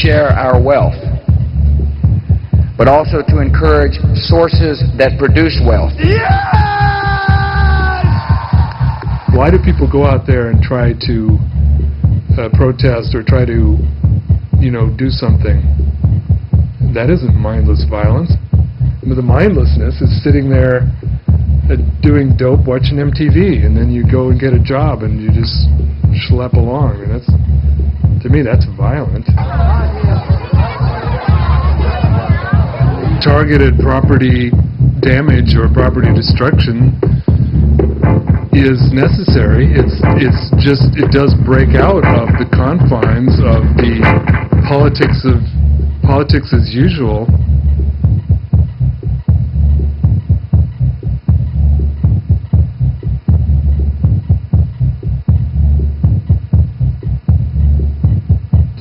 share our wealth, but also to encourage sources that produce wealth. Yes! Why do people go out there and try to protest or try to, do something? That isn't mindless violence. The mindlessness is sitting there doing dope, watching MTV, and then you go and get a job and you just schlep along. And to me, that's violent. Targeted property damage or property destruction is necessary. It does break out of the confines of the politics as usual.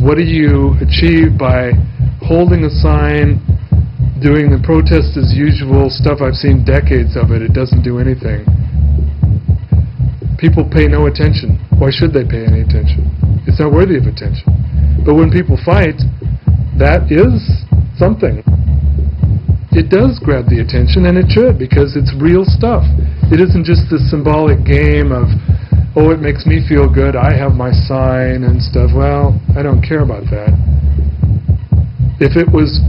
What do you achieve by holding a sign, doing the protest as usual stuff? I've seen decades of it. It doesn't do anything. People pay no attention. Why should they pay any attention? It's not worthy of attention. But when people fight, that is something. It does grab the attention, and it should, because it's real stuff. It isn't just this symbolic game of, oh, it makes me feel good, I have my sign and stuff. Well, I don't care about that. If it was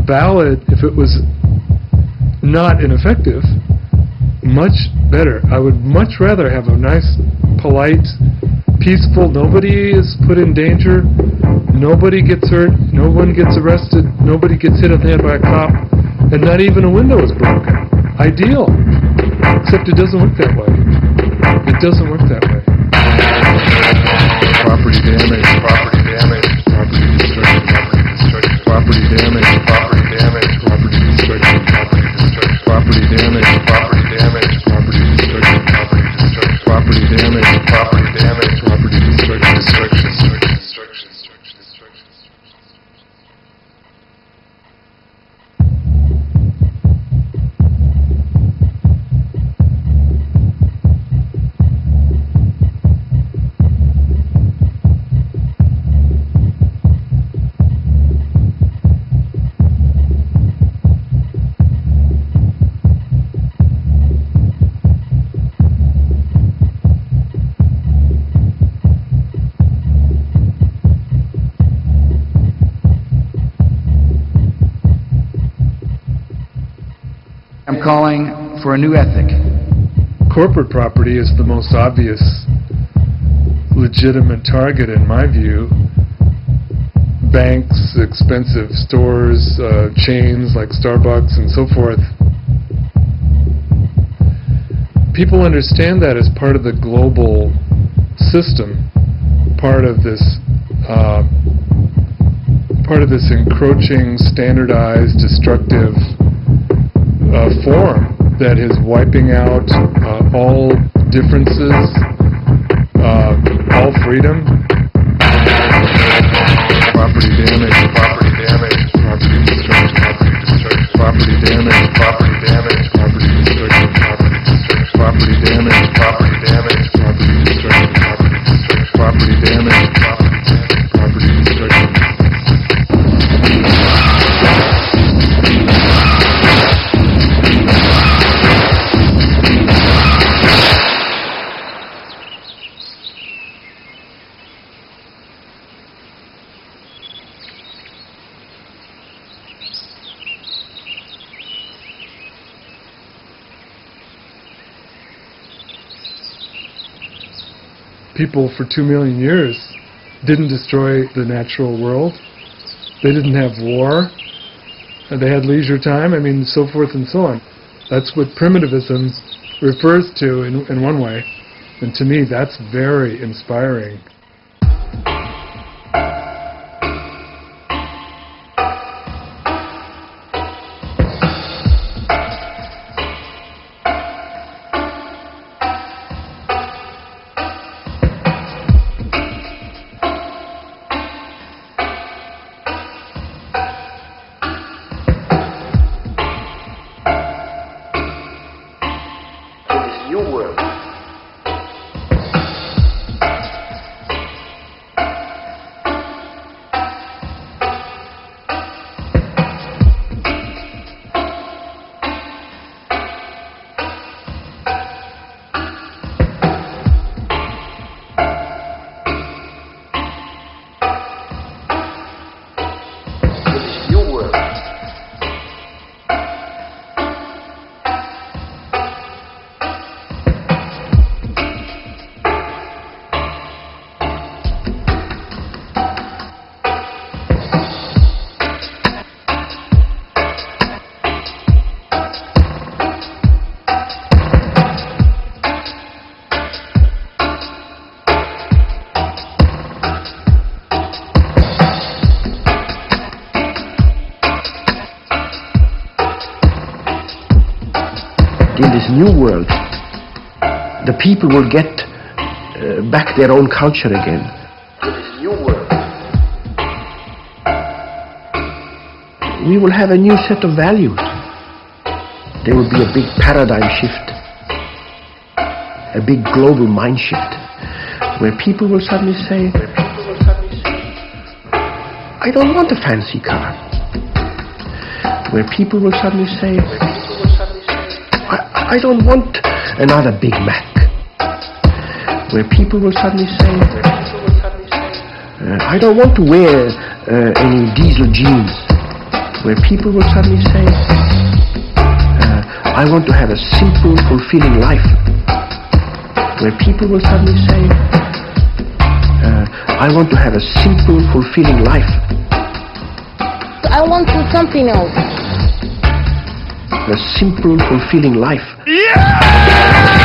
valid, if it was not ineffective, much better. I would much rather have a nice, polite, peaceful, nobody is put in danger, nobody gets hurt, no one gets arrested, nobody gets hit on the head by a cop, and not even a window is broken. Ideal. Except it doesn't work that way. It doesn't work that way. Property damage, property damage, property destruction, property damage, property damage, property destruction, property damage, property damage, property destruction, property damage, property damage, property destruction. I'm calling for a new ethic. Corporate property is the most obvious legitimate target in my view. Banks, expensive stores, chains like Starbucks and so forth. People understand that as part of the global system, part of this encroaching, standardized, destructive form that is wiping out all differences, all freedom. Property damage, property damage, property destruction, property damage, property damage, property destruction, property damage, property damage, property destruction, property damage, property destruction. People for 2 million years didn't destroy the natural world. They didn't have war. They had leisure time, so forth and so on. That's what primitivism refers to in one way. And to me, that's very inspiring. this new world, the people will get back their own culture again. This new world, we will have a new set of values. There will be a big paradigm shift, a big global mind shift, where people will suddenly say, I don't want a fancy car. Where people will suddenly say, I don't want another Big Mac. Where people will suddenly say, I don't want to wear any diesel jeans. Where people will suddenly say, I want to have a simple, fulfilling life. Where people will suddenly say, I want to have a simple, fulfilling life. I want to do something else. A simple, fulfilling life. Yeah!